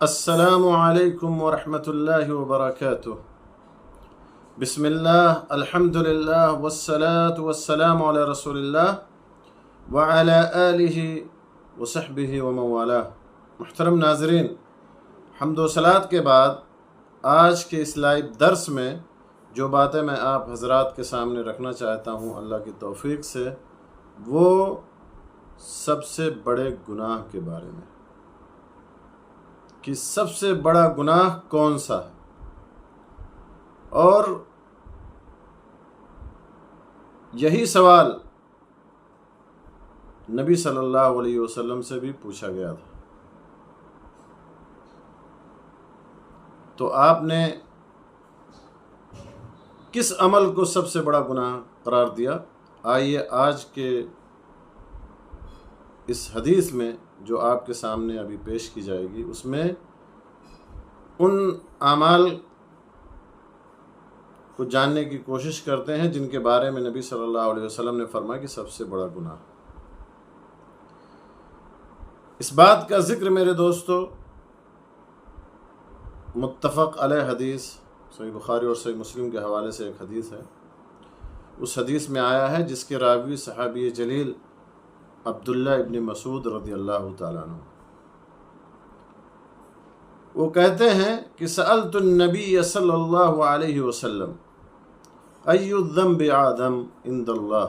السلام علیکم ورحمۃ اللہ وبرکاتہ۔ بسم اللہ، الحمد للہ، والصلاة والسلام علی رسول اللہ وعلی آلہ وصحبہ ومن والاه۔ محترم ناظرین، حمد و صلات کے بعد آج کے اس لائیو درس میں جو باتیں میں آپ حضرات کے سامنے رکھنا چاہتا ہوں اللہ کی توفیق سے، وہ سب سے بڑے گناہ کے بارے میں کہ سب سے بڑا گناہ کون سا ہے، اور یہی سوال نبی صلی اللہ علیہ وسلم سے بھی پوچھا گیا تھا، تو آپ نے کس عمل کو سب سے بڑا گناہ قرار دیا؟ آئیے آج کے اس حدیث میں جو آپ کے سامنے ابھی پیش کی جائے گی، اس میں ان اعمال کو جاننے کی کوشش کرتے ہیں جن کے بارے میں نبی صلی اللہ علیہ وسلم نے فرمایا کہ سب سے بڑا گناہ۔ اس بات کا ذکر میرے دوستو متفق علیہ حدیث صحیح بخاری اور صحیح مسلم کے حوالے سے ایک حدیث ہے، اس حدیث میں آیا ہے جس کے راوی صحابی جلیل عبداللہ ابن مسعود رضی اللہ تعالیٰ عنہ، وہ کہتے ہیں کہ سألت النبی صلی اللہ علیہ وسلم ای الذنب اعظم عند اللہ،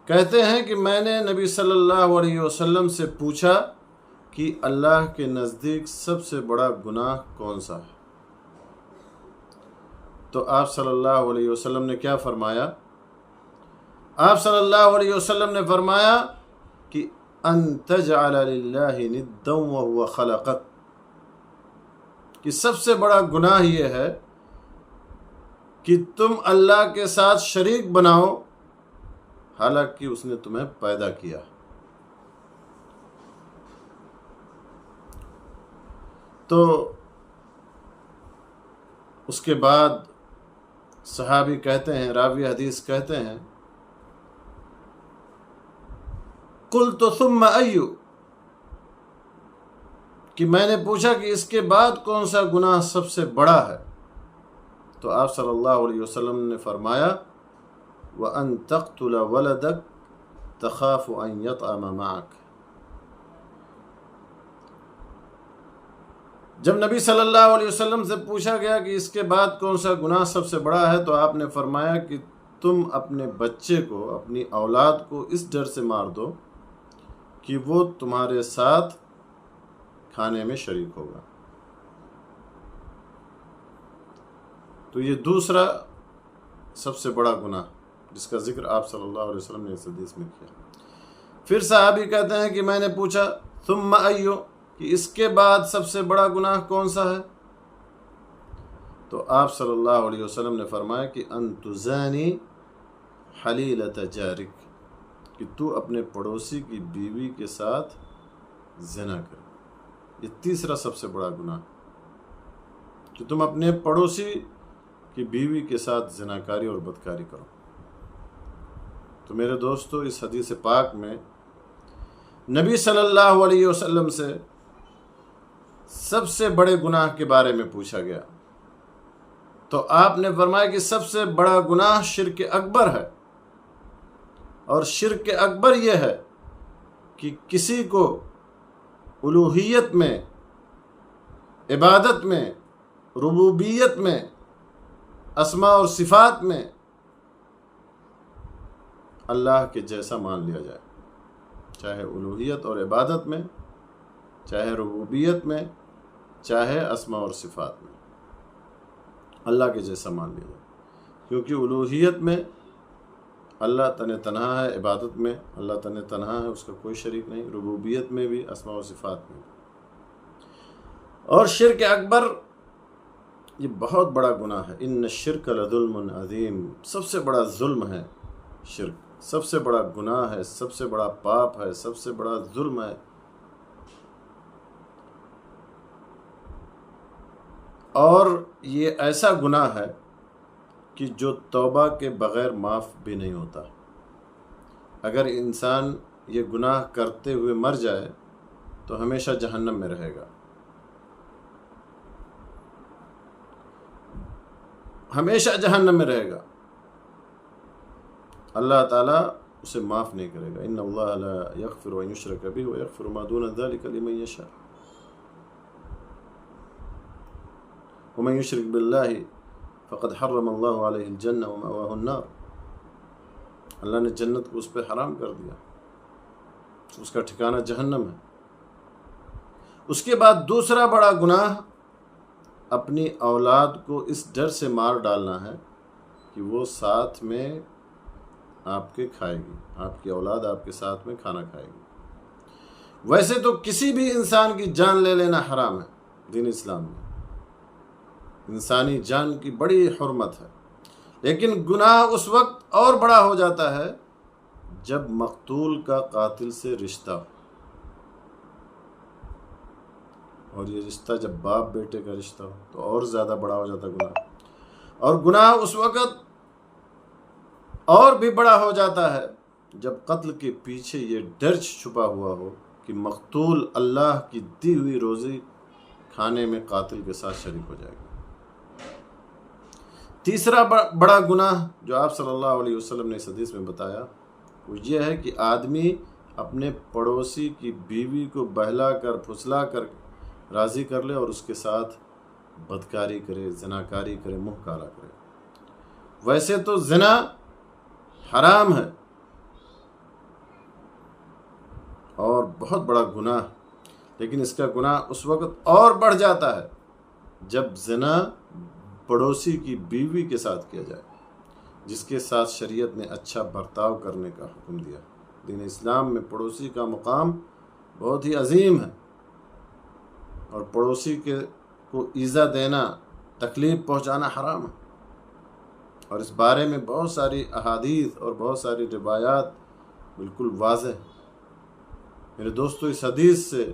کہتے ہیں کہ میں نے نبی صلی اللہ علیہ وسلم سے پوچھا کہ اللہ کے نزدیک سب سے بڑا گناہ کون سا ہے؟ تو آپ صلی اللہ علیہ وسلم نے کیا فرمایا؟ آپ صلی اللہ علیہ وسلم نے فرمایا کہ ان تجعل للہ ندا وهو خلقک، کہ سب سے بڑا گناہ یہ ہے کہ تم اللہ کے ساتھ شریک بناؤ حالانکہ اس نے تمہیں پیدا کیا۔ تو اس کے بعد صحابی کہتے ہیں، راوی حدیث کہتے ہیں، قلت ثم ایو، کہ میں نے پوچھا کہ اس کے بعد کون سا گناہ سب سے بڑا ہے؟ تو آپ صلی اللہ علیہ وسلم نے فرمایا وَأَن تَقْتُلَ وَلَدَكَ تَخَافُ أَن يَطْعَمَ مَعَكَ۔ جب نبی صلی اللہ علیہ وسلم سے پوچھا گیا کہ اس کے بعد کون سا گناہ سب سے بڑا ہے، تو آپ نے فرمایا کہ تم اپنے بچے کو، اپنی اولاد کو اس ڈر سے مار دو کہ وہ تمہارے ساتھ کھانے میں شریک ہوگا۔ تو یہ دوسرا سب سے بڑا گناہ جس کا ذکر آپ صلی اللہ علیہ وسلم نے اس حدیث میں کیا۔ پھر صحابی کہتے ہیں کہ میں نے پوچھا ثم ایو، کہ اس کے بعد سب سے بڑا گناہ کون سا ہے؟ تو آپ صلی اللہ علیہ وسلم نے فرمایا کہ ان تزانی حلیلۃ جارک، کہ تو اپنے پڑوسی کی بیوی کے ساتھ زنا کر۔ یہ تیسرا سب سے بڑا گناہ کہ تم اپنے پڑوسی کی بیوی کے ساتھ زناکاری اور بدکاری کرو۔ تو میرے دوستو، اس حدیث پاک میں نبی صلی اللہ علیہ وسلم سے سب سے بڑے گناہ کے بارے میں پوچھا گیا، تو آپ نے فرمایا کہ سب سے بڑا گناہ شرک اکبر ہے، اور شرک اکبر یہ ہے کہ کسی کو الوہیت میں، عبادت میں، ربوبیت میں، اسماء اور صفات میں اللہ کے جیسا مان لیا جائے، چاہے الوہیت اور عبادت میں، چاہے ربوبیت میں، چاہے اسماء اور صفات میں اللہ کے جیسا مان لیا جائے، کیونکہ الوہیت میں اللہ تنہا ہے، عبادت میں اللہ تنہا ہے، اس کا کوئی شریک نہیں، ربوبیت میں بھی، اسماء و صفات میں بھی۔ اور شرک اکبر یہ بہت بڑا گناہ ہے، ان الشرک لظلم عظیم، سب سے بڑا ظلم ہے شرک، سب سے بڑا گناہ ہے، سب سے بڑا پاپ ہے، سب سے بڑا ظلم ہے، اور یہ ایسا گناہ ہے کہ جو توبہ کے بغیر معاف بھی نہیں ہوتا۔ اگر انسان یہ گناہ کرتے ہوئے مر جائے تو ہمیشہ جہنم میں رہے گا، ہمیشہ جہنم میں رہے گا، اللہ تعالیٰ اسے معاف نہیں کرے گا۔ ان اللہ لا یغفر ان یشرک بہ ویغفر ما دون ذلک لمن یشاء ومن یشرک باللہ فقد حرم اللہ علیہ الجنہ ومأواہ النار۔ اللہ نے جنت کو اس پہ حرام کر دیا، اس کا ٹھکانہ جہنم ہے۔ اس کے بعد دوسرا بڑا گناہ اپنی اولاد کو اس ڈر سے مار ڈالنا ہے کہ وہ ساتھ میں آپ کے کھائے گی، آپ کی اولاد آپ کے ساتھ میں کھانا کھائے گی۔ ویسے تو کسی بھی انسان کی جان لے لینا حرام ہے دین اسلام میں، انسانی جان کی بڑی حرمت ہے، لیکن گناہ اس وقت اور بڑا ہو جاتا ہے جب مقتول کا قاتل سے رشتہ ہو، اور یہ رشتہ جب باپ بیٹے کا رشتہ ہو تو اور زیادہ بڑا ہو جاتا ہے گناہ، اور گناہ اس وقت اور بھی بڑا ہو جاتا ہے جب قتل کے پیچھے یہ ڈر چھپا ہوا ہو کہ مقتول اللہ کی دی ہوئی روزی کھانے میں قاتل کے ساتھ شریک ہو جائے گا۔ تیسرا بڑا گناہ جو آپ صلی اللہ علیہ وسلم نے اس حدیث میں بتایا وہ یہ ہے کہ آدمی اپنے پڑوسی کی بیوی کو بہلا کر پھسلا کر راضی کر لے اور اس کے ساتھ بدکاری کرے، زناکاری کرے، منہ کالا کرے۔ ویسے تو زنا حرام ہے اور بہت بڑا گناہ، لیکن اس کا گناہ اس وقت اور بڑھ جاتا ہے جب زنا پڑوسی کی بیوی کے ساتھ کیا جائے، جس کے ساتھ شریعت نے اچھا برتاؤ کرنے کا حکم دیا۔ دین اسلام میں پڑوسی کا مقام بہت ہی عظیم ہے، اور پڑوسی کو ایذا دینا، تکلیف پہنچانا حرام ہے، اور اس بارے میں بہت ساری احادیث اور بہت ساری روایات بالکل واضح ہیں۔ میرے دوستو، اس حدیث سے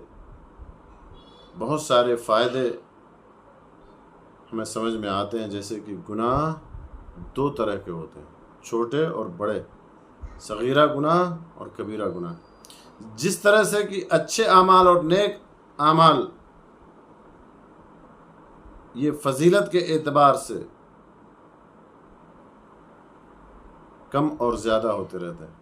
بہت سارے فائدے ہمیں سمجھ میں آتے ہیں، جیسے کہ گناہ دو طرح کے ہوتے ہیں، چھوٹے اور بڑے، صغیرہ گناہ اور کبیرہ گناہ۔ جس طرح سے کہ اچھے اعمال اور نیک اعمال یہ فضیلت کے اعتبار سے کم اور زیادہ ہوتے رہتے ہیں،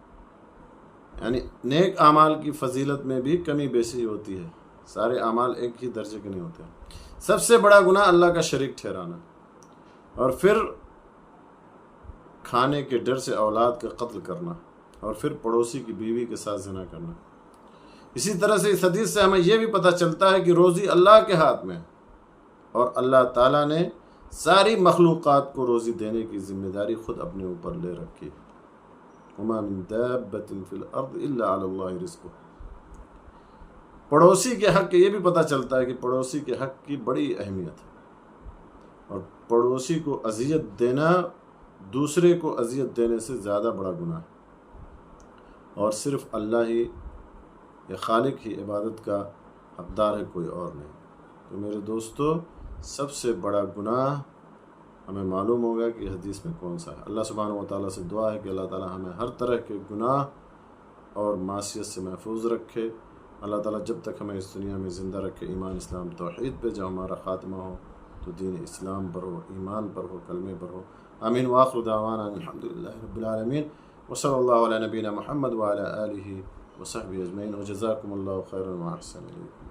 یعنی نیک اعمال کی فضیلت میں بھی کمی بیشی ہوتی ہے، سارے اعمال ایک ہی درجے کے نہیں ہوتے۔ سب سے بڑا گناہ اللہ کا شریک ٹھہرانا، اور پھر کھانے کے ڈر سے اولاد کا قتل کرنا، اور پھر پڑوسی کی بیوی کے ساتھ زنا کرنا۔ اسی طرح سے اس حدیث سے ہمیں یہ بھی پتہ چلتا ہے کہ روزی اللہ کے ہاتھ میں ہے، اور اللہ تعالیٰ نے ساری مخلوقات کو روزی دینے کی ذمہ داری خود اپنے اوپر لے رکھی۔ وَمَا مِن دَابَّةٍ فِي الْأَرْضِ إِلَّا عَلَى اللَّهِ رِزْقُهَا۔ پڑوسی کے حق یہ بھی پتہ چلتا ہے کہ پڑوسی کے حق کی بڑی اہمیت ہے، اور پڑوسی کو اذیت دینا دوسرے کو اذیت دینے سے زیادہ بڑا گناہ ہے، اور صرف اللہ ہی یا خالق ہی عبادت کا حقدار ہے، کوئی اور نہیں۔ تو میرے دوستو، سب سے بڑا گناہ ہمیں معلوم ہوگا کہ حدیث میں کون سا ہے۔ اللہ سبحانہ و تعالیٰ سے دعا ہے کہ اللہ تعالیٰ ہمیں ہر طرح کے گناہ اور معصیت سے محفوظ رکھے۔ اللہ تعالیٰ جب تک ہمیں اس دنیا میں زندہ رکھے، ایمان اسلام توحید پہ جب ہمارا خاتمہ ہو تو دین اسلام پر ہو، ایمان پر ہو، کلمے پر ہو۔ آمین۔ وآخر دعوانا الحمدللہ رب العالمین، وصلی اللہ علی نبینا محمد وعلی آلہ وصحبہ اجمعین، وجزاکم اللہ خیرا وأحسن الیکم۔